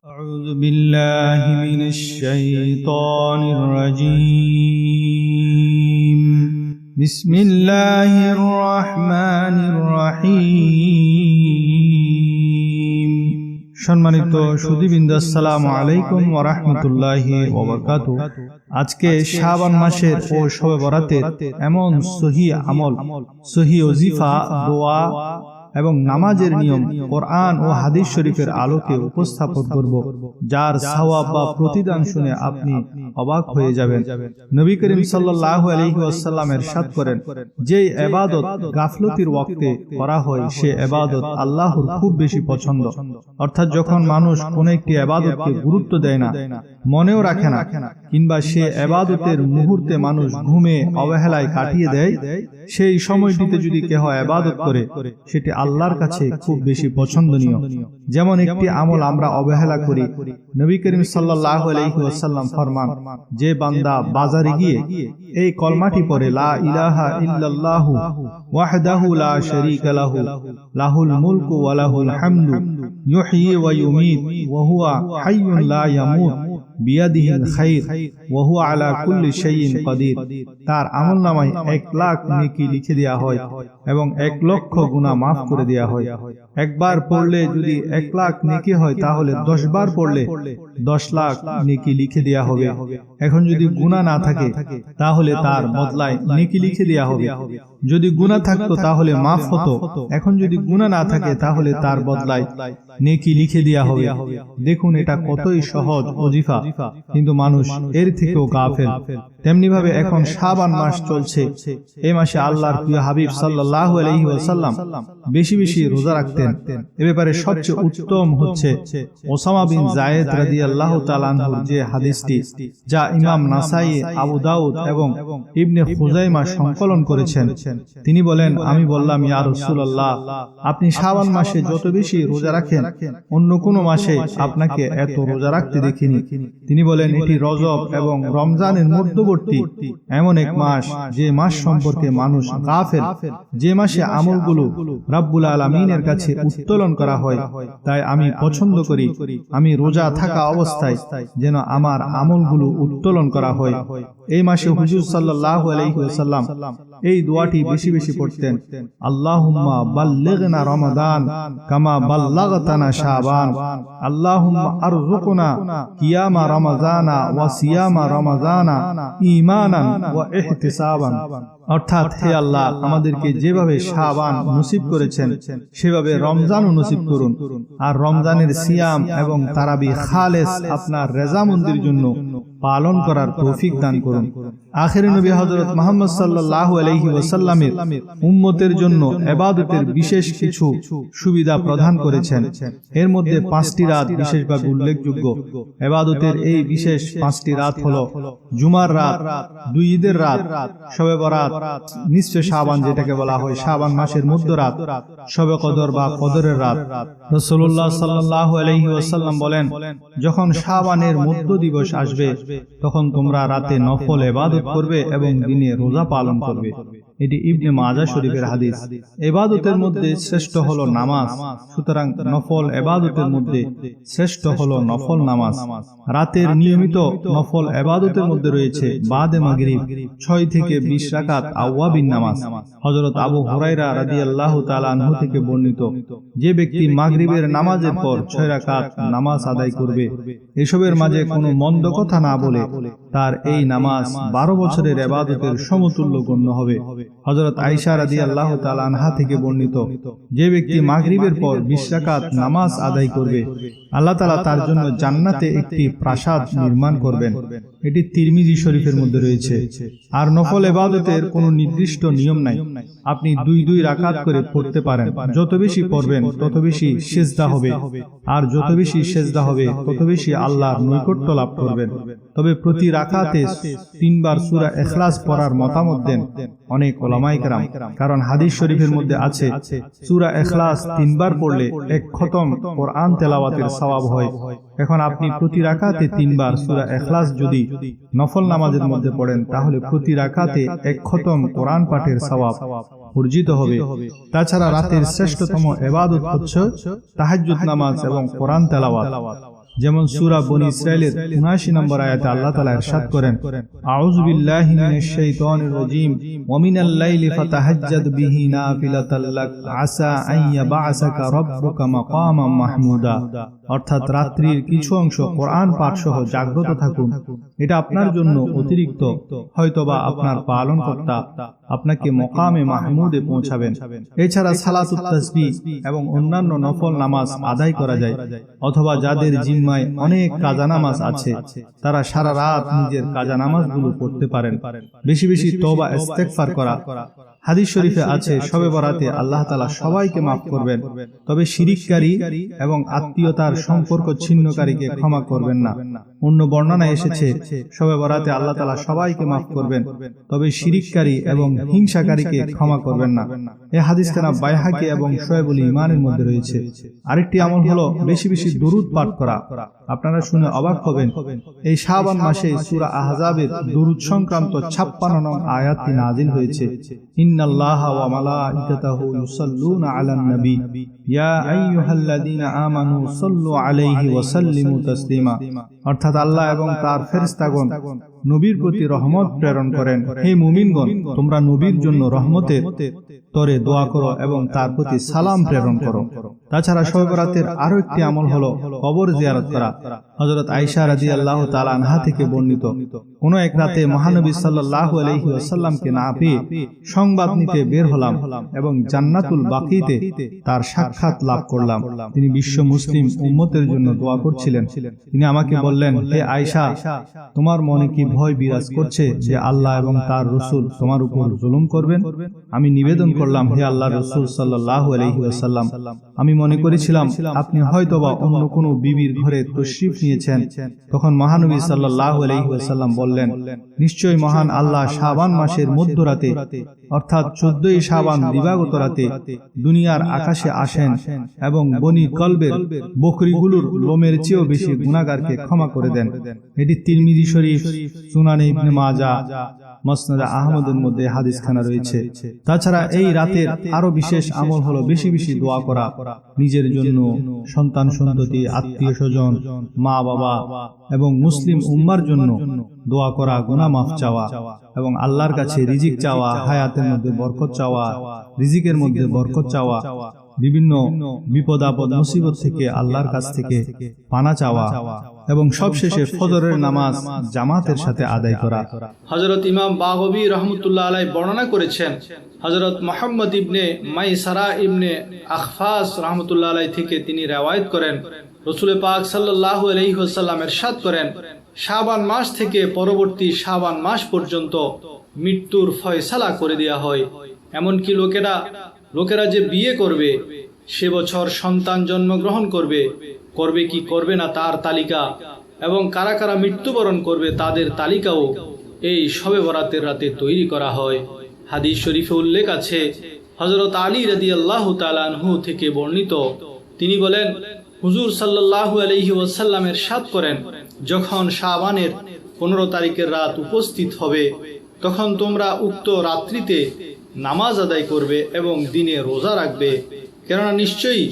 أعوذ بالله من الشيطان الرجيم بسم الله الرحمن الرحيم সম্মানিত সুধীবৃন্দ, আসসালামু আলাইকুম ওয়া রাহমাতুল্লাহি ওয়া বারাকাতুহু। আজকে শাবান মাসের ও শবে বরাতের এমন সহিহ আমল, সহিহ ওজিফা, দোয়া এবং নামাজের নিয়ম কোরআন ও হাদিস শরীফের আলোকে উপস্থাপন করব, যার সওয়াব বা প্রতিদান শুনে আপনি অবাক হয়ে যাবেন। নবী করিম সাল্লাল্লাহু আলাইহি ওয়াসাল্লাম ইরশাদ করেন, যে ইবাদত গাফলতির ওয়াক্তে করা হয় সে ইবাদত আল্লাহর খুব বেশি পছন্দ। অর্থাৎ যখন মানুষ কোন একটি ইবাদতকে গুরুত্ব দেয় না, মনেও রাখে না, কিংবা সে ইবাদতের মুহূর্তে মানুষ ঘুমে অবহেলায় কাটিয়ে দেয়, সেই সময়টিতে যদি কেহ ইবাদত করে সেটি আল্লাহর কাছে খুব বেশি পছন্দনীয়। যেমন একটি আমল আমরা অবহেলা করি, নবী করিম সাল্লাল্লাহু আলাইহি ওয়াসাল্লাম ফরমান, যে বান্দা বাজারে গিয়ে এই কলমাটি পড়ে, লা ইলাহা ইল্লাল্লাহু ওয়াহদাহু লা শারীকা লাহু লাহুল মুলকু ওয়া লাহুল হামদু ইউহয়ি ওয়া ইউমীত ওয়া হুয়া হাইয়ুন লা ইয়ামুত বিয়াদিহিল খায়র ওয়া হুয়া আলা কুল্লি শাইইন কাদির, তার আমলনামায় 1,00,000 নেকি লিখে দেওয়া হয় এবং 1,00,000 গুনাহ মাফ করে দেওয়া হয়। একবার পড়লে যদি 1,00,000 নেকি হয়, তাহলে 10 বার পড়লে 10,00,000 নেকি লিখে দেওয়া হবে। এখন যদি গুনাহ না থাকে তাহলে তার বদলায় নেকি লিখে দেওয়া হবে। যদি গুনাহ থাকতো তাহলে মাফ হতো, এখন যদি গুনাহ না থাকে তাহলে তার বদলায় নেকি লিখে দেওয়া হবে। দেখুন, এটা কতই সহজ ওজিফা, কিন্তু মানুষ এর থেকেও গাফেল। তেমনি ভাবে এখন শাবান মাস চলছে, এই মাসে আল্লাহর প্রিয় হাবিব সাল্লাল্লাহু আলাইহি ওয়াসাল্লাম বেশি বেশি রোজা রাখতেন। এ ব্যাপারে সবচেয়ে উত্তম হচ্ছে ওসামা বিন যায়েদ রাদিয়াল্লাহু তাআলা আনহু যে হাদিসটি, যা ইমাম নাসাই, আবু দাউদ এবং ইবনে খুজাইমা সংকলন করেছেন। তিনি বলেন, আমি বললাম, ইয়া রাসূলুল্লাহ, আপনি শাবান মাসে যত বেশি রোজা রাখেন, অন্য কোন মাসে আপনাকে এত রোজা রাখতে দেখিনি। তিনি বলেন, এটি রজব এবং রমজানের মধ্যবর্তী এমন এক মাস, যে মাস সম্পর্কে মানুষ গাফেল, যে মাসে আমলগুলো রাব্বুল আলামিনের কাছে উত্তোলন করা হয়। তাই আমি পছন্দ করি আমি রোজা থাকা অবস্থায় যেন আমার আমলগুলো উত্তোলন করা হয়। এই মাসে হুজুর সাল্লাল্লাহু আলাইহি ওয়াসাল্লাম এই দোয়াটি বেশি বেশি পড়তেন, আল্লাহুম্মা বাল্লিগনা রমাদান কামা বাল্লাগতানা শাবান, আল্লাহুম্মা আরযুকনা কিয়ামা রমাজানা ওয়া সিয়ামা রমাজানা ঈমানান ওয়া ইহতিসাবান। অর্থাৎ, হে আল্লাহ, আমাদেরকে যেভাবে শাবান নসিব করেছেন সেভাবে রমজানও নসিব করুন, আর রমজানের সিয়াম এবং তারাবি খালেস আপনার রেজামন্দির জন্য পালন করার তৌফিক দান করুন। আখিরি নবী হযরত মুহাম্মদ সাল্লাল্লাহু আলাইহি ওয়াসাল্লামের উম্মতের জন্য ইবাদতের বিশেষ কিছু সুবিধা প্রদান করেছেন। এর মধ্যে 5টি রাত বিশেষভাবে উল্লেখযোগ্য। ইবাদতের এই বিশেষ 5টি রাত হলো জুমার রাত, 2 ঈদের রাত, শবে বরাত, নিসফে শাবান যেটাকে বলা হয় শাবান মাসের মধ্যরাত, শবে কদর বা কদরের রাত। রাসূলুল্লাহ সাল্লাল্লাহু আলাইহি ওয়াসাল্লাম বলেন, যখন শাবানের মধ্য দিবস আসবে তখন তোমরা রাতে নফল ইবাদত করবে এবং দিনে রোজা পালন করবে। এটি ইবনে মাজাহ শরীফের হাদিস। ইবাদতের মধ্যে শ্রেষ্ঠ হলো নামাজ, সুতরাং নফল ইবাদতের মধ্যে শ্রেষ্ঠ হলো নফল নামাজ। রাতের নিয়মিত নফল ইবাদতের মধ্যে রয়েছে বাদে মাগরিব 6 থেকে 20 রাকাত আওয়াবিন নামাজ। হযরত আবু হুরায়রা রাদিয়াল্লাহু তাআলা আনহু থেকে বর্ণিত, যে ব্যক্তি মাগরিবের নামাজের পর 6 রাকাত নামাজ আদায় করবে, এসবের মাঝে কোনো মন্দ কথা না বলে, তার এই নামাজ 12 বছরের ইবাদতের সমতুল্য গণ্য হবে। হযরত আয়েশা রাদিয়াল্লাহু তাআলা আনহা থেকে বর্ণিত, যে ব্যক্তি মাগরিবের পর 20 রাকাত নামাজ আদায় করবে, আল্লাহ তাআলা তার জন্য জান্নাতে একটি প্রাসাদ নির্মাণ করবেন। এটি তিরমিজি শরীফের মধ্যে রয়েছে। আর নফল ইবাদতের কোনো নির্দিষ্ট নিয়ম নাই, আপনি 2 রাকাত করে পড়তে পারেন। যত বেশি পড়বেন তত বেশি সিজদা হবে, আর যত বেশি সিজদা হবে তত বেশি আল্লাহর নৈকট্য লাভ করবেন। তবে প্রতি রাকাতে 3 বার সূরা ইখলাস পড়ার মতামত দেন অনেক উলামায়ে কেরাম, কারণ হাদিস শরীফের মধ্যে আছে সূরা ইখলাস 3 বার পড়লে 1 খতম কোরআন তেলাওয়াতের সওয়াব হয়। এখন আপনি প্রতি রাকাতে 3 বার সূরা ইখলাস যদি নফল নামাজের মধ্যে পড়েন, তাহলে প্রতি রাকাতে 1 খতম কোরআন পাঠের সওয়াব অর্জিত হবে। তাছাড়া রাতের শ্রেষ্ঠতম ইবাদত হচ্ছে তাহাজ্জুদ নামাজ এবং কোরআন তেলাওয়াত। যেমন সূরা বনী ইসরাইলের ৭৯ নম্বর আয়াতে আল্লাহ তাআলা ইরশাদ করেন, আউযু বিল্লাহি মিনাশ শাইতানির রাজীম ওয়া মিনাল লাইলি ফাতাহাজ্জাদ বিহি নাফিলাতাল লাক আসা আন ইয়াবআসাকা রাব্বুকা মাকামান মাহমুদা। অর্থাৎ রাত্রির কিছু অংশ কোরআন পাঠ সহ জাগ্রত থাকুন, এটা আপনার জন্য অতিরিক্ত, হয়তোবা আপনার পালনকর্তা আপনাকে মকামে মাহমুদে পৌঁছাবেন। এছাড়া সালাতুত তাসবিহ এবং অন্যান্য নফল নামাজ আদায় করা যায়, অথবা যাদের জিম্মায় অনেক কাজা নামাজ আছে তারা সারা রাত নিজের কাজা নামাজগুলো পড়তে পারেন। বেশি বেশি তওবা ইস্তেগফার করা। হাদিস শরীফে আছে শবে বরাতে আল্লাহ তাআলা সবাইকে মাফ করবেন, তবে শিরিককারী এবং আত্মীয়তার সম্পর্ক ছিন্নকারীকে ক্ষমা করবেন না। অন্য বর্ণনায় এসেছে শবে বরাতে আল্লাহ তাআলা সবাইকে মাফ করবেন, তবে শিরিককারী এবং হিংসাকারীকে ক্ষমা করবেন না। এই হাদিসখানা বাইহাকি এবং শুআয়বুল ঈমানের মধ্যে রয়েছে। আরেকটি আমল হলো বেশি বেশি দুরূদ পাঠ করা। আপনারা শুনে অবাক হবেন, এই শাবান মাসে সূরা আহজাবের দুরূদ সংক্রান্ত ৫৬ নং আয়াতটি নাযিল হয়েছে। ইন্নাল্লাহা ওয়া মালাইকাতাহু ইউসাল্লুনা আলান নবী ইয়া আইয়ুহাল্লাযীনা আমানু সাল্লু আলাইহি ওয়া সাল্লিমু তাসলিমা। অর্থাৎ আল্লাহ এবং তার ফেরেশতাগণ নবীর প্রতি রহমত প্রেরণ করেন। হে মুমিনগণ, তোমরা নবীর জন্য রহমতের তরে দোয়া করো এবং তার প্রতি সালাম প্রেরণ করো। তাছাড়া শবে বরাতের আরো একটি আমল হলো কবর জিয়ারত করা। হযরত আয়েশা রাদিয়াল্লাহু তাআলা আনহা থেকে বর্ণিত, কোন এক রাতে মহানবী সাল্লাল্লাহু আলাইহি ওয়াসাল্লামকে না পেয়ে সংবাদ নিতে বের হলাম এবং জান্নাতুল বাকিতে তার সাক্ষাৎ লাভ করলাম। তিনি বিশ্ব মুসলিম উম্মতের জন্য দোয়া করছিলেন। তিনি আমাকে বললেন, হে আয়েশা, তোমার মনে কি ভয় বিরাজ করছে যে আল্লাহ এবং তার রাসূল তোমার উপর জুলুম করবেন? আমি নিবেদন করলাম, হে আল্লাহর রাসূল সাল্লাল্লাহু আলাইহি ওয়াসাল্লাম, আমি মনে করেছিলাম আপনি হয়তোবা অন্য কোনো বিবির ঘরে তশরিফ নিয়েছেন। তখন মহানবী সাল্লাল্লাহু আলাইহি ওয়াসাল্লাম বললেন, নিশ্চয়ই মহান আল্লাহ শাবান মাসের মধ্যরাতে অর্থাৎ ১৪ই শাবান দিবাগত রাতে দুনিয়ার আকাশে আসেন এবং বনি কলবের বকরিগুলোর লোমের চেয়েও বেশি গুনাহগারকে ক্ষমা করে দেন। এটি তিরমিজি শরীফ, সুনানে ইবনে মাজাহ, মুসনাদ আহমদের মধ্যে হাদিসখানা রয়েছে। তাছাড়া এই রাতের আরো বিশেষ আমল হলো বেশি বেশি দোয়া করা। নিজের জন্য, সন্তান সন্ততি, আত্মীয় স্বজন, মা বাবা এবং মুসলিম উম্মার জন্য দোয়া করা, গুনাহ মাফ চাওয়া এবং আল্লাহর কাছে রিজিক চাওয়া, হায়াতের মধ্যে বরকত চাওয়া, রিজিকের মধ্যে বরকত চাওয়া, বিভিন্ন বিপদ আপদ মুসিবত থেকে আল্লাহর কাছ থেকে পানা চাওয়া এবং সবশেষে ফজরের নামাজ জামাতের সাথে আদায় করা। হযরত ইমাম বাগবী রাহমাতুল্লাহ আলাইহি বর্ণনা করেছেন, হযরত মুহাম্মদ ইবনে মাইসারা ইবনে আখফাস রাহমাতুল্লাহ আলাইহি থেকে তিনি riwayat করেন, রাসূল পাক সাল্লাল্লাহু আলাইহি ওয়াসাল্লাম ইরশাদ করেন, শাবান মাস থেকে পরবর্তী শাবান মাস পর্যন্ত মৃত্যুর ফয়সালা করে দেয়া হয়। এমনকি লোকেরা যে বিয়ে করবে, সে বছর সন্তান জন্মগ্রহণ করবে কি করবে না তার তালিকা, এবং কারা কারা মৃত্যুবরণ করবে তাদের তালিকাও এই শবে বরাতের রাতে তৈরি করা হয়। হাদিস শরীফে উল্লেখ আছে, হযরত আলী রাদিয়াল্লাহু তাআলা আনহু থেকে বর্ণিত, তিনি বলেন, হুজুর সাল্লাল্লাহু আলাইহি ওয়াসাল্লাম ইরশাদ করেন, যখন শাবানের 15 তারিখের রাত উপস্থিত হবে, তখন তোমরা উক্ত রাত্রিতে নামাজ আদায় করবে এবং দিনে রোজা রাখবে, কেননা নিশ্চয়ই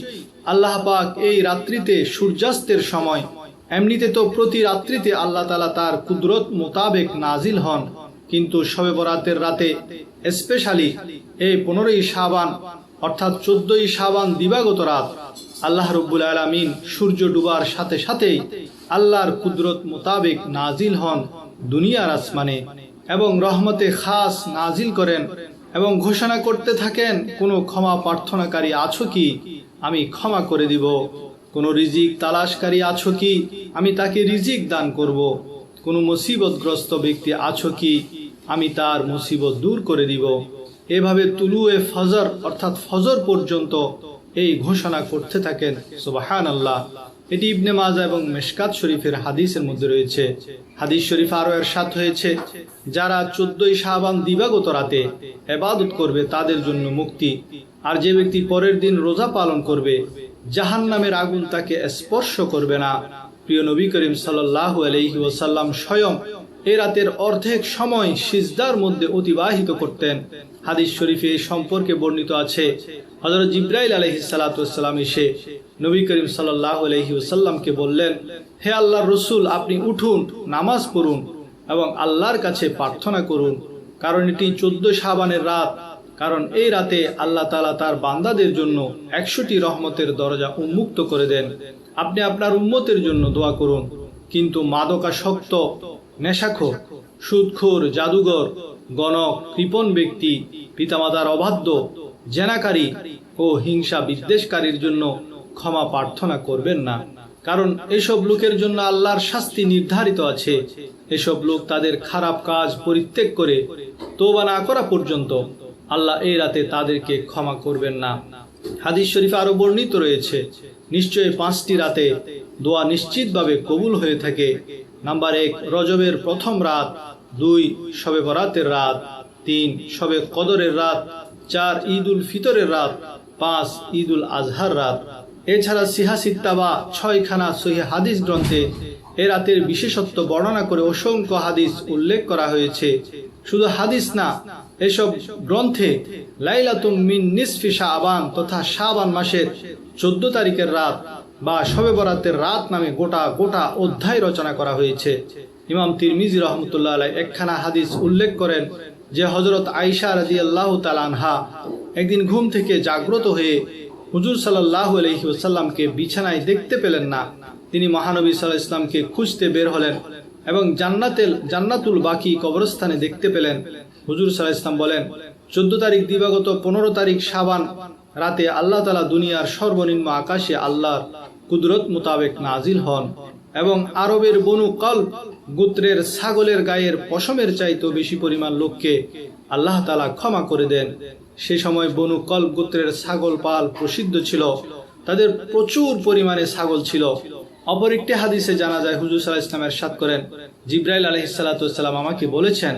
আল্লাহ পাক এই রাত্রিতে সূর্যাস্তের সময়, এমনিতে তো প্রতি রাত্রিতে আল্লাহ তাআলা তার কুদরত মোতাবেক নাজিল হন, কিন্তু শবে বরাতের রাতে স্পেশালি এই 15ই শাবান অর্থাৎ 14ই শাবান দিবাগত রাত আল্লাহ রাব্বুল আলামিন সূর্য ডুবার সাথে সাথেই আল্লাহর কুদরত মোতাবেক নাজিল হন দুনিয়ার আসমানে এবং রহমতে খাস নাজিল করেন এবং ঘোষণা করতে থাকেন, কোনো ক্ষমা প্রার্থনাকারী আছো কি, আমি ক্ষমা করে দিব। কোনো রিজিক তালাশকারী আছো কি, আমি তাকে রিজিক দান করব। কোনো মুসিবতগ্রস্ত ব্যক্তি আছো কি, আমি তার মুসিবত দূর করে দিব। এভাবে তুলুয়ে ফজর অর্থাৎ ফজর পর্যন্ত এই ঘোষণা করতে থাকেন। সুবহানাল্লাহ। এটি ইবনে মাজাহ এবং মিশকাত শরীফের হাদিসের মধ্যে রয়েছে। হাদিস শরীফ আরো ইরশাদ হয়েছে, যারা 14ই শাবান দিবাগত রাতে ইবাদত করবে তাদের জন্য মুক্তি, আর যে ব্যক্তি পরের দিন রোজা পালন করবে জাহান্নামের আগুন তাকে স্পর্শ করবে না। প্রিয় নবী করিম সাল্লাল্লাহু আলাইহি ওয়াসাল্লাম স্বয়ং এই রাতের অর্ধেক সময় সিজদার মধ্যে অতিবাহিত করতেন। হাদিস শরীফে এই সম্পর্কে বর্ণিত আছে, হযরত জিবরাইল আলাইহিস সালাতু ওয়াস সালাম এসে নবী করিম সাল্লাল্লাহু আলাইহি ওয়াসাল্লামকে বললেন, হে আল্লাহর রাসূল, আপনি উঠুন, নামাজ পড়ুন এবং আল্লাহর কাছে প্রার্থনা করুন, কারণ এটি 14 শাবানের রাত। কারণ এই রাতে আল্লাহ তাআলা তার বান্দাদের জন্য 100টি রহমতের দরজা উন্মুক্ত করে দেন। আপনি আপনার উম্মতের জন্য দোয়া করুন। কিন্তু মাদকাসক্ত, নেশাখোর, সুদখোর, জাদুঘর, গণক, কৃপণ ব্যক্তি, পিতামাতার অবাধ্য, জেনাকারী ও হিংসা বিদ্বেষকারীর জন্য ক্ষমা প্রার্থনা করবেন না, কারণ এসব লোকের জন্য আল্লাহর শাস্তি নির্ধারিত আছে। এসব লোক তাদের খারাপ কাজ পরিত্যাগ করে তওবা না করা পর্যন্ত আল্লাহ এই রাতে তাদেরকে ক্ষমা করবেন না। হাদিস শরীফে আরো বর্ণিত রয়েছে, নিশ্চয়ই 5টি রাতে দোয়া নিশ্চিতভাবে কবুল হয়ে থাকে। নাম্বার 1, রজবের প্রথম রাত, 2, শবে বরাতের রাত, 3, শবে কদরের রাত, 4, ঈদুল ফিতরের রাত, 5, ঈদুল আজহার রাত। এছাড়া সিহা-সিত্তা বা 6খানা সহিহ হাদিস গ্রন্থে এ রাতের বিশেষত্ব বর্ণনা করে অসংখ্য হাদিস উল্লেখ করা হয়েছে। শুধু হাদিস না, এসব গ্রন্থে লাইলাতুম মিন নিসফি শাবান তথা শাবান মাসের 14 তারিখের রাত বা শবে বরাতের রাত নামে গোটা অধ্যায় রচনা করা হয়েছে। ইমাম তিরমিজি রহমতুল্লাহ আলাইহি একখানা হাদিস উল্লেখ করেন যে হযরত আয়েশা রাদিয়াল্লাহু তাআলা আনহা একদিন ঘুম থেকে জাগ্রত হয়ে হুজুর সাল্লাল্লাহু আলাইহি ওয়াসাল্লামকে বিছানায় দেখতে পেলেন না। তিনি মহানবী সাল্লাল্লাহু আলাইহি ওয়াসাল্লামকে খুঁজতে বের হলেন এবং জান্নাতুল বাকি কবরস্থানে দেখতে পেলেন। হুজুর সাল্লাল্লাহু আলাইহি ওয়াসাল্লাম বলেন, 14 তারিখ দিবাগত 15 তারিখ শাবান রাতে আল্লাহ তাআলা দুনিয়ার সর্বনিম্ন আকাশে আল্লাহর কুদরত মোতাবেক নাজিল হন এবং আরবের বনু কলব গোত্রের ছাগলের গায়ের পশমের চাইতেও বেশি পরিমাণ লোককে আল্লাহ তাআলা ক্ষমা করে দেন। সে সময় বনু কলব গোত্রের ছাগল পাল প্রসিদ্ধ ছিল, তাদের প্রচুর পরিমাণে ছাগল ছিল। অপর একটি হাদিসে জানা যায়, হুজুর সাল্লাল্লাহু আলাইহি ওয়াসাল্লাম ইরশাদ করেন, জিবরাইল আলাইহিস সালাতু ওয়াস সালাম আমাকে বলেছেন,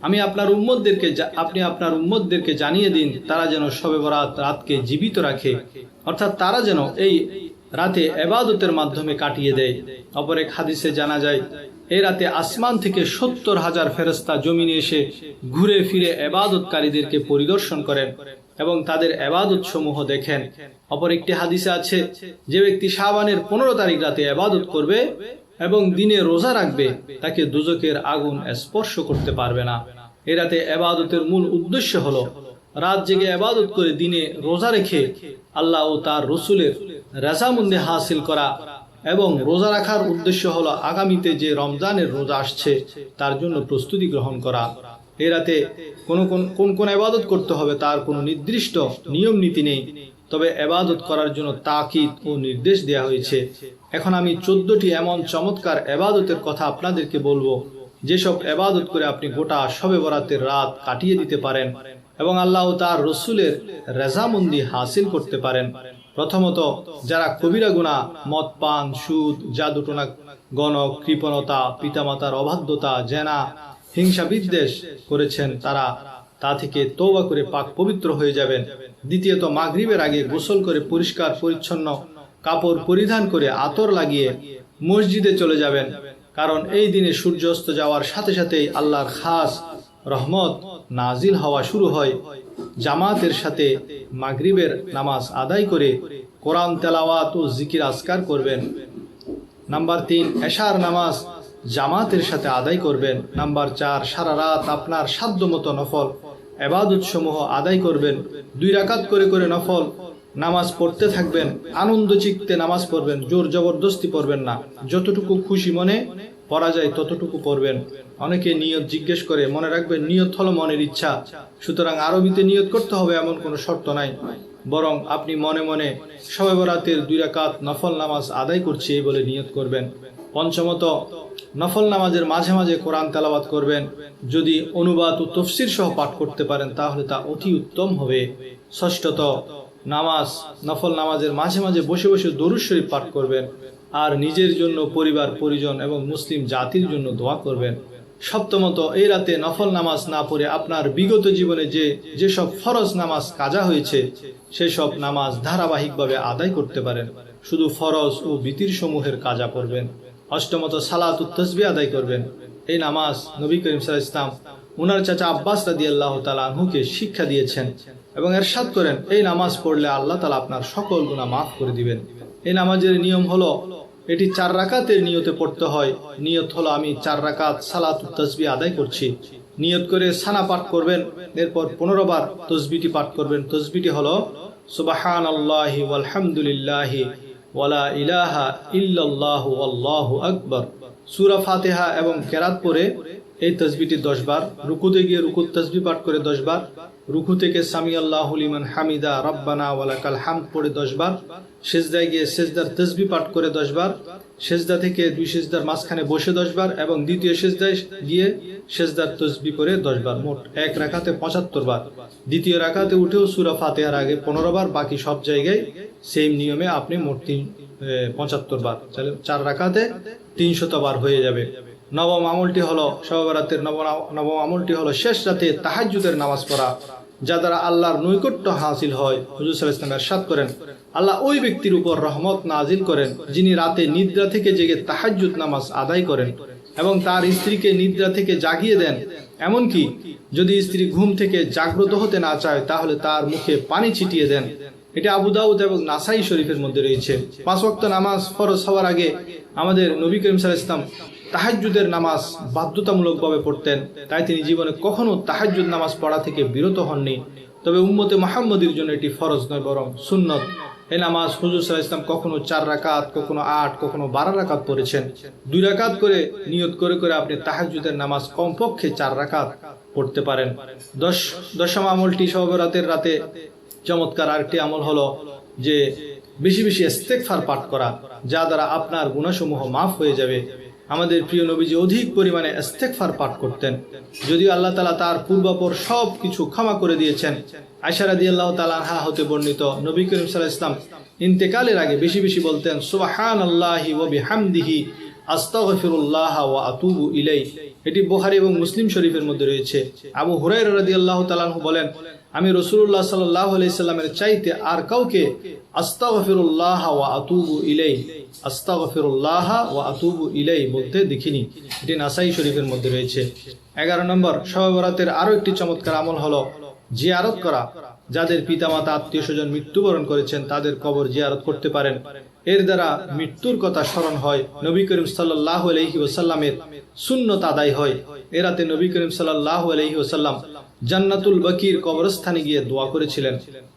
আপনি আপনার উম্মতদেরকে জানিয়ে দিন তারা যেন শবে বরাত রাতকে জীবিত রাখে, অর্থাৎ তারা যেন এই রাতে ইবাদতের মাধ্যমে কাটিয়ে দেয়। অপর এক হাদিসে জানা যায়, এই রাতে আসমান থেকে 70,000 ফেরেশতা জমিনে এসে ঘুরে ফিরে ইবাদতকারীদেরকে পরিদর্শন করেন এবং তাদের ইবাদত সমূহ দেখেন। অপর একটি হাদিসে আছে, যে ব্যক্তি শাবানের 15 তারিখ রাতে ইবাদত করবে এবং দিনে রোজা রাখবে তাকে দুজকের আগুন স্পর্শ করতে পারবে না। এই রাতে ইবাদতের মূল উদ্দেশ্য হলো রাত জেগে ইবাদত করে দিনে রোজা রেখে আল্লাহ ও তার রাসূলের রাজামন্দি হাসিল করা, এবং রোজা রাখার উদ্দেশ্য হলো আগামীতে যে রমজানের রোজা আসছে তার জন্য প্রস্তুতি গ্রহণ করা। এই রাতে কোন ইবাদত করতে হবে তার কোনো নির্দিষ্ট নিয়ম নীতি নেই, তবে ইবাদত করার জন্য তাকিদ ও নির্দেশ দেওয়া হয়েছে। এখন আমি 14টি এমন চমৎকার ইবাদতের কথা আপনাদেরকে বলবো, যেসব ইবাদত করে আপনি গোটা শবে বরাতের রাত কাটিয়ে দিতে পারেন এবং আল্লাহ ও তার রাসূলের রাজামন্দি হাসিল করতে পারেন। প্রথমত, যারা কবিরা গুনাহ, মদ পান, সুদ, জাদুটোনা, গণক, কৃপণতা, পিতামাতার অবাধ্যতা, জেনা, হিংসা বিদ্বেষ করেছেন, তারা তা থেকে তওবা করে পাক পবিত্র হয়ে যাবেন। দ্বিতীয়ত, মাগরিবের আগে গোসল করে পরিষ্কার পরিচ্ছন্ন কাপড় পরিধান করে আতর লাগিয়ে মসজিদে চলে যাবেন, কারণ এই দিনে সূর্য অস্ত যাওয়ার সাথে সাথেই আল্লাহর খাস রহমত নাজিল হওয়া শুরু হয়। জামাতের সাথে মাগরিবের নামাজ আদায় করে কোরআন তেলাওয়াত ও জিকির আজকার করবেন। নাম্বার 3, এশার নামাজ জামাতের সাথে আদায় করবেন। নাম্বার 4, সারা রাত আপনার সাধ্যমতো নফল ইবাদত সমূহ আদায় করবেন। 2 রাকাত করে নফল নামাজ পড়তে থাকবেন। আনন্দ চিত্তে নামাজ পড়বেন, জোর জবরদস্তি পড়বেন না, যতটুকু খুশি মনে পড়া যায় ততটুকু পড়বেন। অনেকে নিয়ত জিজ্ঞেস করে, মনে রাখবেন নিয়ত হলো মনের ইচ্ছা, সুতরাং আরবিতে নিয়ত করতে হবে এমন কোনো শর্ত নাই, বরং আপনি মনে মনে শবে বরাতের 2 রাকাত নফল নামাজ আদায় করছি এই বলে নিয়ত করবেন। পঞ্চমত, নফল নামাজের মাঝে মাঝে কোরআন তেলাওয়াত করবেন। যদি অনুবাদ ও তাফসীর সহ পাঠ করতে পারেন তাহলে তা অতি উত্তম হবে। ষষ্ঠত, নফল নামাজের মাঝে মাঝে বসে বসে দরুদ শরীফ পাঠ করবেন আর নিজের জন্য, পরিবার পরিজন এবং মুসলিম জাতির জন্য দোয়া করবেন। সপ্তমত, এই রাতে নফল নামাজ না পড়ে আপনার বিগত জীবনে যেসব ফরজ নামাজ কাজা হয়েছে সেসব নামাজ ধারাবাহিকভাবে আদায় করতে পারেন, শুধু ফরজ ও বিতির সমূহের কাজা পড়বেন। অষ্টমত, সালাতুত তাসবিহ আদায় করবেন। এই নামাজ নবী করিম সাল্লাল্লাহু আলাইহি ওয়াসাল্লাম উনার চাচা আব্বাস রাদিয়াল্লাহু তাআলা আনহুকে শিক্ষা দিয়েছেন। এবং এরশাদ করেন এই নামাজ পড়লে আল্লাহ তাআলা আপনার সকল গুনাহ মাফ করে দিবেন। এই নামাজের নিয়ম হলো এটি 4 রাকাতের নিয়তে পড়তে হয়। নিয়ত হলো আমি 4 রাকাত সালাতুত তাসবিহ আদায় করছি। নিয়ত করে সানা পাঠ করবেন, এরপর 15 বার তসবিহটি পাঠ করবেন। তসবিহটি হলো সুবহানাল্লাহি ওয়ালহামদুলিল্লাহি ওয়ালা ইলাহা ইল্লাল্লাহু আল্লাহু আকবার। সূরা ফাতিহা এবং কেরাত পড়ে এই তসবিহটি 10 বার, রুকুতে গিয়ে রুকুত তসবিহ পাঠ করে 10 বার, রুকু থেকে সামি আল্লাহু লিমান হামিদা রব্বানা ওয়ালাকাল হামদ পড়ে 10 বার, সিজদায় গিয়ে সিজদার তসবিহ পাঠ করে 10 বার, সিজদা থেকে 2 সিজদার মাঝখানে বসে 10 বার এবং দ্বিতীয় সিজদায় গিয়ে সিজদার তসবিহ করে 10 বার, মোট এক রাকাতে 75 বার। দ্বিতীয় রাকাতে উঠেও সূরা ফাতিহার আগে 15 বার, বাকি সব জায়গায় সেম নিয়মে আপনি মোট 75 বার, 4 রাকাতে 300 বার হয়ে যাবে। নবম আমলটি হলো শবে বরাতের নবম আমলটি হলো শেষ রাতে তাহাজ্জুদের নামাজ পড়া, যা দ্বারা আল্লাহর নৈকট্য হাসিল হয়। হুজুর সাল্লাল্লাহু আলাইহি ওয়াসাল্লাম ইরশাদ করেন, আল্লাহ ওই ব্যক্তির উপর রহমত নাজিল করেন যিনি রাতে নিদ্রা থেকে জেগে তাহাজ্জুদ নামাজ আদায় করেন এবং তার স্ত্রীকে নিদ্রা থেকে জাগিয়ে দেন। এমনকি যদি স্ত্রী ঘুম থেকে জাগ্রত হতে না চায় তাহলে তার মুখে পানি ছিটিয়ে দেন। এটা আবু দাউদ এবং নাসাই শরীফের মধ্যে রয়েছে। 5 ওয়াক্ত নামাজ ফরজ হওয়ার আগে আমাদের নবী করিম সাল্লাল্লাহু আলাইহি ওয়াসাল্লাম তাহাজ্জুদের নামাজ বাধ্যতামূলকভাবে পড়তেন, তাই তিনি জীবনে কখনো তাহাজ্জুদ নামাজ পড়া থেকে বিরত হননি। তবে উম্মতে মুহাম্মদীর জন্য এটি ফরজ নয়, বরং সুন্নত। এই নামাজ হুজুর সাল্লাল্লাহু আলাইহি ওয়াসাল্লাম কখনো 4 রাকাত, কখনো 8, কখনো 12 রাকাত পড়েছেন। 2 রাকাত করে নিয়ত করে করে আপনি তাহাজ্জুদের নামাজ কমপক্ষে 4 রাকাত পড়তে পারেন। দশম আমলটি শবে বরাতের রাতে চমৎকার আরেকটি আমল হলো যে বেশি বেশি ইস্তেগফার পাঠ করা, যা দ্বারা আপনার গুনাহসমূহ মাফ হয়ে যাবে। আমাদের প্রিয় নবীজি অধিক পরিমাণে ইস্তেগফার পাঠ করতেন, যদিও আল্লাহ তাআলা তার পূর্বাপর সব কিছু ক্ষমা করে দিয়েছেন। আয়েশা রাদিয়াল্লাহু তাআলা আনহা হতে বর্ণিত, নবী করিম সাল্লাল্লাহু আলাইহি ওয়াসাল্লাম ইন্তেকালের আগে বেশি বেশি বলতেন সুবহানাল্লাহি ওয়া বিহামদিহি আস্তাগফিরুল্লাহ ওয়া আতুবু ইলাইহি। এটি বুখারী এবং মুসলিম শরীফের মধ্যে রয়েছে। আবু হুরায়রা রাদিয়াল্লাহু তাআলা আনহু বলেন, আমি রাসূলুল্লাহ সাল্লাল্লাহু আলাইহি সাল্লামের চাইতে আর কাউকে আস্তাগফিরুল্লাহ ওয়া আতুবু ইলাইহি, আস্তাগফিরুল্লাহ ওয়া আতুবু ইলাইহি বলতে দেখিনি। এটি নাসাই শরীফের মধ্যে রয়েছে। 11 নম্বর শবে বরাতের আরো একটি চমৎকার আমল হলো জিয়ারত করা। যাদের পিতামাতা আত্মীয় স্বজন মৃত্যুবরণ করেছেন তাদের কবর জিয়ারত করতে পারেন। এর দ্বারা মৃত্যুর কথা স্মরণ হয়, নবী করিম সাল্লাল্লাহু আলাইহি ওয়াসাল্লামের সুন্নত আদায় হয়। এ রাতে নবী করিম সাল্লাল্লাহু আলাইহি ওয়াসাল্লাম জান্নাতুল বাকির কবরস্থানে গিয়ে দোয়া করেছিলেন।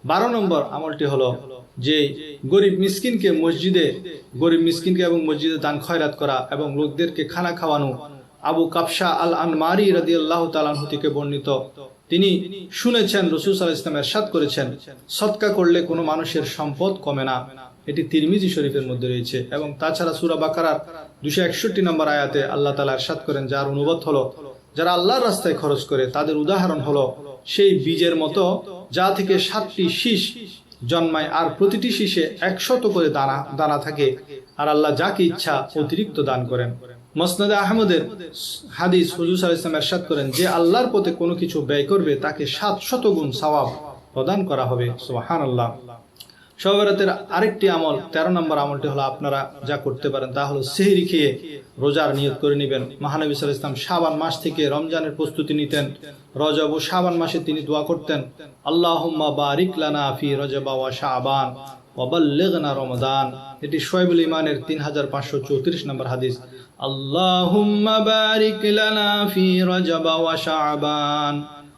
12 নম্বর আমলটি হলো যে গরিব মিসকিনকে এবং মসজিদে দান খয়রাত করা এবং লোকদেরকে খানা খাওয়ানো। আবু কাবশা আল আনমারি রাদিয়াল্লাহু তাআলা আনহু থেকে বর্ণিত, তিনি শুনেছেন রাসূল সাল্লাল্লাহু আলাইহি ওয়াসাল্লাম ইরশাদ করেছেন, সদকা করলে কোনো মানুষের সম্পদ কমে না। এটি তিরমিজি শরীফের মধ্যে রয়েছে। এবং তাছাড়া সূরা বাকারার 261 নম্বর আয়াতে আল্লাহ তাআলা ইরশাদ করেন, যার অনুবাদ হলো, যারা আল্লাহর রাস্তায় খরচ করে তাদের উদাহরণ হলো সেই বীজের মতো যা থেকে 7টি শীষ জন্মায় আর প্রতিটি শীষে 100 করে দানা থাকে, আর আল্লাহ যাকে ইচ্ছা অতিরিক্ত দান করেন। মুসনাদে আহমদের হাদিস, হুজুর সাল্লাল্লাহু আলাইহি ওয়াসাল্লাম ইরশাদ করেন, যে আল্লাহর পথে কোনো কিছু ব্যয় করবে তাকে 700 গুণ সওয়াব প্রদান করা হবে। সুবহানাল্লাহ। শবে বরাতের আরেকটি আমল 13 নম্বর আমলটি হলো আপনারা যা করতে পারেন তা হলো সেহরি খেয়ে রোজার নিয়ত করে নেবেন। মহানবী সাল্লাল্লাহু আলাইহি ওয়াসাল্লাম শাবান মাস থেকে রমজানের প্রস্তুতি নিতেন। রজব ও শাবান মাসে তিনি দোয়া করতেন, আল্লাহুম্মা বারিক লানা ফি রজব ওয়া শাবান ওয়া বাল্লিগনা রমাদান। এটি শুআইবুল ঈমানের 3534 নম্বর হাদিস। আল্লাহুম্মা বারিক লানা ফি রজব ওয়া শাবান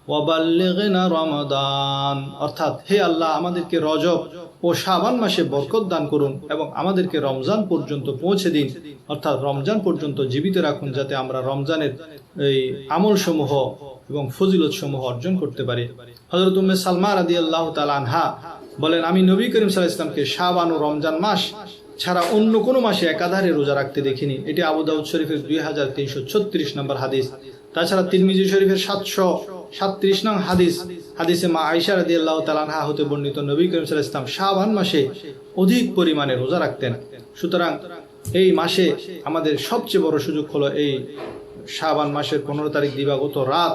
ওয়া বাল্লিগনা রমাদান, অর্থাৎ হে আল্লাহ আমাদেরকে রজব ও শাবান মাসে বরকত দান করুন এবং আমাদেরকে রমজান পর্যন্ত পৌঁছে দিন, অর্থাৎ রমজান পর্যন্ত জীবিত রাখুন, যাতে আমরা রমজানের এই আমল সমূহ এবং ফজিলত সমূহ অর্জন করতে পারি। হযরত উম্মে সালমা রাদিয়াল্লাহু তাআলা আনহা বলেন, আমি নবী করিম সাল্লাল্লাহু আলাইহি ওয়াসাল্লামকে শাবান ও রমজান মাস ছাড়া অন্য কোনো মাসে একাধারে রোজা রাখতে দেখিনি। এটি আবু দাউদ শরীফের 2336 নম্বর হাদিস। তাছাড়া তিরমিজি শরীফের 737 নং হাদিসে মা আয়েশা রাদিয়াল্লাহু তাআলা আনহা হতে বর্ণিত, নবী করিম সাল্লাল্লাহু আলাইহি ওয়াসাল্লাম শাবান মাসে অধিক পরিমাণে রোজা রাখতেন। সুতরাং এই মাসে আমাদের সবচেয়ে বড় সুযোগ হলো এই শাবান মাসের 15 তারিখ দিবাগত রাত,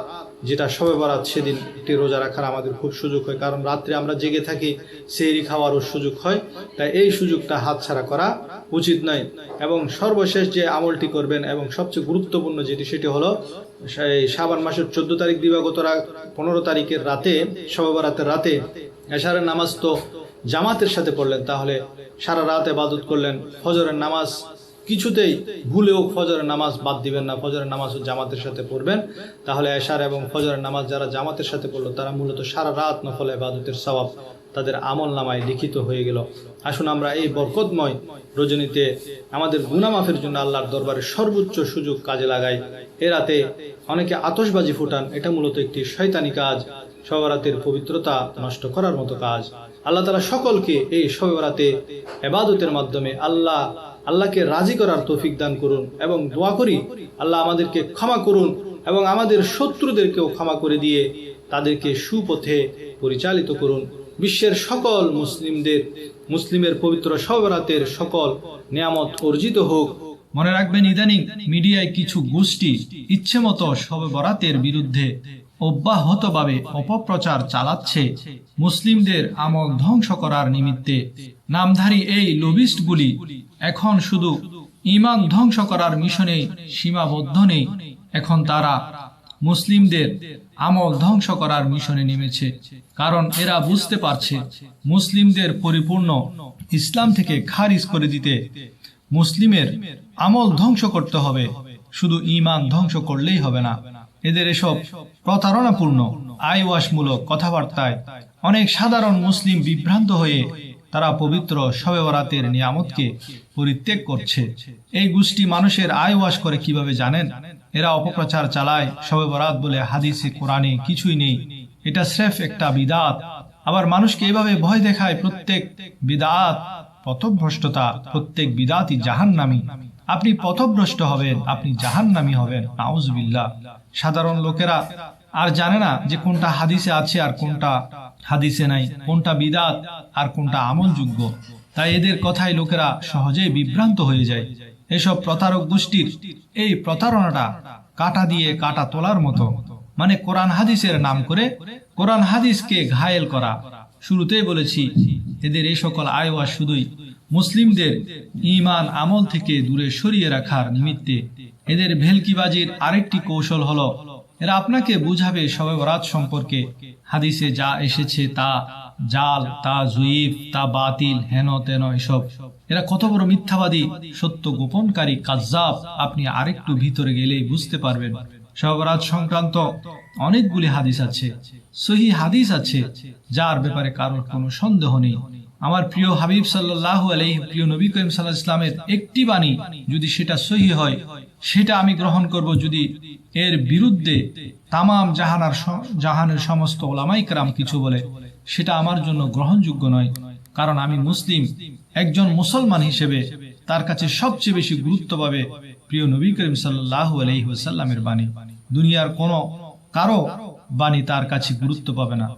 যেটা শবে বরাত, সেদিন একটি রোজা রাখার আমাদের খুব সুযোগ হয়, কারণ রাত্রে আমরা জেগে থাকি, সেহরি খাওয়ারও সুযোগ হয়। তাই এই সুযোগটা হাতছাড়া করা উচিত নয়। এবং সর্বশেষ যে আমলটি করবেন এবং সবচেয়ে গুরুত্বপূর্ণ যেটি, সেটি হলো সেই শাবান মাসের 14 তারিখ দিবাগত 15 তারিখের রাতে, শবে বরাতের রাতে এশারের নামাজ তো জামাতের সাথে পড়লেন, তাহলে সারা রাত ইবাদত করলেন। ফজরের নামাজ কিছুতেই ভুলেও ফজরের নামাজ বাদ দিবেন না, ফজরের নামাজও জামাতের সাথে পড়বেন। তাহলে এশার এবং ফজরের নামাজ যারা জামাতের সাথে পড়লো তারা মূলত সারা রাত নফল ইবাদতের সওয়াব তাদের আমল নামায় লিখিত হয়ে গেল। আসুন আমরা এই বরকতময় রজনীতে আমাদের গুনাহ মাফের জন্য আল্লাহর দরবারে সর্বোচ্চ সুযোগ কাজে লাগাই। এ রাতে অনেকে আতশবাজি ফুটান, এটা মূলত একটি শয়তানি কাজ, শবে বরাতের পবিত্রতা নষ্ট করার মতো কাজ। আল্লাহ তাআলা সকলকে এই শবে বরাতে ইবাদতের মাধ্যমে আল্লাহকে রাজি করার তৌফিক দান করুন। এবং দোয়া করি আল্লাহ আমাদেরকে ক্ষমা করুন এবং আমাদের শত্রুদেরকেও ক্ষমা করে দিয়ে তাদেরকে সুপথে পরিচালিত করুন। বিশ্বের সকল মুসলিমের পবিত্র শবে বরাতের সকল নিয়ামত অর্জিত হোক। মনে রাখবেন, ইদানিং মিডিয়ায় কিছু গোষ্ঠী ইচ্ছে মতো শবে বরাতের বিরুদ্ধে অব্যাহতভাবে অপপ্রচার চালাচ্ছে মুসলিমদের আমল ধ্বংস করার নিমিত্তে। নামধারী এই লবিস্টগুলি এখন শুধু ঈমান ধ্বংস করার মিশনে সীমাবদ্ধ নেই, এখন তারা মুসলিমদের আমল ধ্বংস করার মিশনে নেমেছে। কারণ এরা বুঝতে পারছে মুসলিমদের পরিপূর্ণ ইসলাম থেকে খারিজ করে দিতে মুসলিমের আমল ধ্বংস করতে হবে, শুধু ঈমান ধ্বংস করলেই হবে না। এদের এসব প্রতারণাপূর্ণ আইওয়াশমূলক কথাবার্তায় অনেক সাধারণ মুসলিম বিভ্রান্ত হয়ে তারা পবিত্র শবে বরাতের নিয়ামতকে পরিত্যাগ করছে। এই গোষ্ঠী মানুষের আইওয়াশ করে কিভাবে জানেন? এরা অপপ্রচার চালায় শবে বরাত বলে হাদিসে কোরআনে কিছুই নেই, এটা স্রেফ একটা বিদআত। আবার মানুষকে এভাবে ভয় দেখায় প্রত্যেক বিদআত পথভ্রষ্টতা, প্রত্যেক বিদআতই জাহান্নামী। আপনি পথভ্রষ্ট হবেন, আপনি জাহান্নামী হবেন, নাউজুবিল্লাহ। সাধারণ লোকেরা আর জানে না যে কোনটা হাদিসে আছে আর কোনটা হাদিসে নাই, কোনটা বিদআত আর কোনটা আমলযোগ্য। তাই এদের কথায় লোকেরা সহজেই বিভ্রান্ত হয়ে যায়। এসব প্রতারক গোষ্ঠীর এই প্রতারণাটা কাটা দিয়ে কাটা তোলার মতো, মানে কোরআন হাদিসের নাম করে কোরআন হাদিসকে ঘায়েল করা। শুরুতেই বলেছি, এদের এই সকল আইওয়াজ শুধুই মুসলিমদের ঈমান আমল থেকে দূরে সরিয়ে রাখার নিমিত্তে। এদের ভেলকিবাজির আরেকটি কৌশল হলো, এরা আপনাকে বুঝাবে শবে বরাত সম্পর্কে হাদিসে যা এসেছে তা জাল, তা জয়ীফ, তা বাতিল, হেন তেন এসব। এরা কত বড় মিথ্যাবাদী, সত্য গোপনকারী, কাজ্জাব। আপনি আরেকটু ভিতরে গেলেই বুঝতে পারবেন। শবে বরাত সংক্রান্ত অনেকগুলি হাদিস আছে, সহিহ হাদিস আছে, যার ব্যাপারে কারোর কোনো সন্দেহ নেই। আমার প্রিয় হাবিব সাল্লাল্লাহু আলাইহি, প্রিয় নবী করিম সাল্লাল্লাহু আলাইহি ইসলামের একটি বাণী যদি সেটা সহিহ হয়, সেটা আমি গ্রহণ করব। যদি এর বিরুদ্ধে তামাম জাহানের সমস্ত ওলামায়ে কেরাম কিছু বলে, সেটা আমার জন্য গ্রহণযোগ্য নয়। কারণ আমি মুসলিম, একজন মুসলমান হিসেবে তার কাছে সবচেয়ে বেশি গুরুত্ব পাবে প্রিয় নবী করিম সাল্লাল্লাহু আলাইহি ওয়াসাল্লামের বাণী। দুনিয়ার কোনো কারো বাণী তার কাছে গুরুত্ব পাবে না।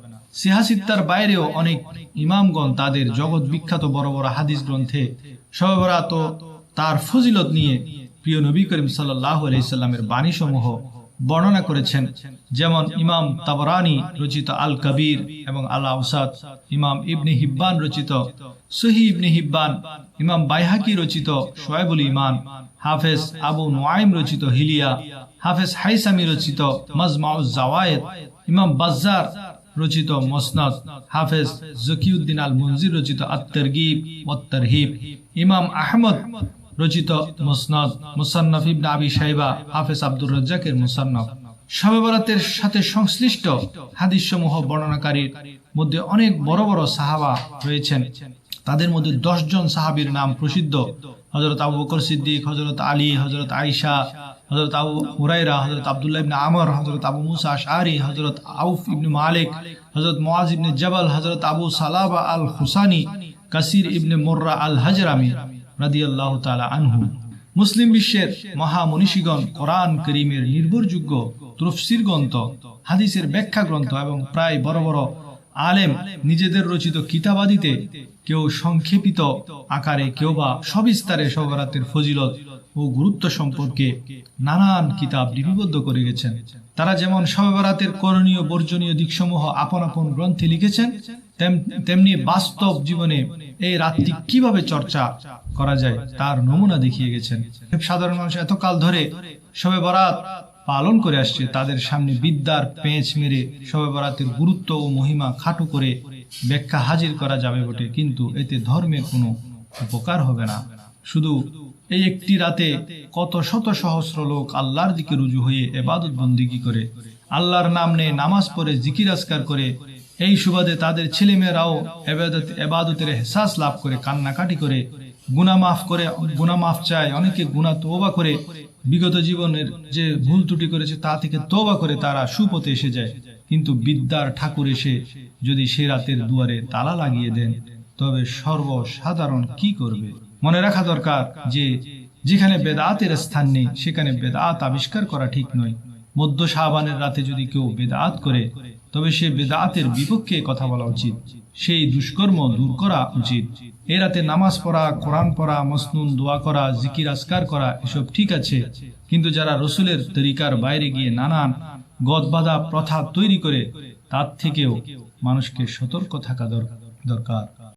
সিহাসিত্তার বাইরেও অনেক ইমামগণ তাদের জগৎ বিখ্যাত বড় বড় হাদিস গ্রন্থে শবে বরাত ও তার ফজিলত নিয়ে প্রিয় নবী করিম সাল্লাল্লাহু আলাইহি সাল্লামের বাণী সমূহ বর্ণনা করেছেন। যেমন ইমাম তাবরানী রচিত আল কবির এবং আল আওসাত, ইমাম ইবনে হিব্বান রচিত সহিহ ইবনে হিব্বান, ইমাম বাইহাকি রচিত শুআয়বুল ঈমান, হাফেজ আবু নুআইম রচিত হিলিয়া, হাফেজ হাইসামি রচিত মাজমাউজ জাওয়ায়েদ, ইমাম বাজ্জার রচিত মুসনাদ, হাফেজ জকিউদ্দিন আল মুনজির রচিত আত-তারগীব ওয়াত তারহিব, ইমাম আহমদ রচিত মুসনাদ, মুসান্নাফ ইবনে আবি শাইবা, হাফেজ আব্দুর রাজ্জাকের মুসান্নাফ। শবে বরাতের সাথে সংশ্লিষ্ট হাদিস সমূহ বর্ণনাকারীর মধ্যে অনেক বড় বড় সাহাবা রয়েছেন। তাদের মধ্যে 10 জন সাহাবীর নাম প্রসিদ্ধ: হযরত আবু বকর সিদ্দিক, হযরত আলী, হযরত আয়েশা, হযরত আবু হুরায়রা, হযরত আব্দুল্লাহ ইবনে আমর, হযরত আবু মুসা আশআরী, হযরত আউফ ইবনে মালিক, হযরত মুআজ ইবনে জাবাল, হযরত আবু সালাবা আল খুসানি, কাসির ইবনে মুররা আল হাজরামি রাদিয়াল্লাহু তাআলা আনহু। মুসলিম বিশ্বের মহামনীষীগণ, কোরআন কারীমের নির্ভরযোগ্য তাফসীর গ্রন্থ, হাদিসের ব্যাখ্যা গ্রন্থ এবং প্রায় বড় বড় আলেম নিজেদের রচিত কিতাবাদিতে কেউ সংক্ষেপিত আকারে, কেউ বা সবিস্তারে শবে বরাতের ফজিলত ও গুরুত্ব সম্পর্কে নানান কিতাব লিপিবদ্ধ করে গেছেন। তারা যেমন শবে বরাতের করণীয় বর্জনীয় দিকসমূহ আপন আপন গ্রন্থে লিখেছেন, তেমনি বাস্তব জীবনে এই রাতটি কিভাবে চর্চা করা যায় তার নমুনা দেখিয়ে গেছেন। সাধারণ মানুষ এতকাল ধরে শবে বরাত পালন করে আসছে, তাদের সামনে বিদ্যার পেঁচ মেরে শবে বরাতের গুরুত্ব ও মহিমা খাটো করে ব্যাখ্যা হাজির করা যাবে বটে, কিন্তু এতে ধর্মের কোনো উপকার হবে না। শুধু এই একটি রাতে কত শত সহস্র লোক আল্লাহর দিকে রুজু হয়ে ইবাদত বন্দিগি করে, আল্লাহর নাম নিয়ে নামাজ পড়ে জিকির আজকার করে, এই সুবাদে তাদের ছেলেমেয়েরাও ইবাদতের এহসাস লাভ করে, কান্নাকাটি করে, গুনাহ মাফ চায়, অনেকে গুনাহ তওবা করে, বিগত জীবনের যে ভুল ত্রুটি করেছে তা থেকে তওবা করে তারা সুপথে এসে যায়। কিন্তু বিদ্যার ঠাকুর এসে যদি সে রাতের দুয়ারে তালা লাগিয়ে দেন, তবে সর্বসাধারণ কি করবে? মনে রাখা দরকার যে যেখানে বেদাতের স্থান নেই সেখানে বেদাত আবিষ্কার করা ঠিক নয়। মধ্য শাবানের রাতে যদি কেউ বেদাত করে, তবে সে বেদাতের বিপক্ষে কথা বলা উচিত, সেই দুষ্কর্ম দূর করা উচিত। এ রাতে নামাজ পড়া, কোরআন পড়া, মসনুন দোয়া করা, জিকির আজকার করা এসব ঠিক আছে, কিন্তু যারা রসুলের তরিকার বাইরে গিয়ে নানান গদবাধা প্রথা তৈরি করে, তার থেকেও মানুষকে সতর্ক থাকা দরকার।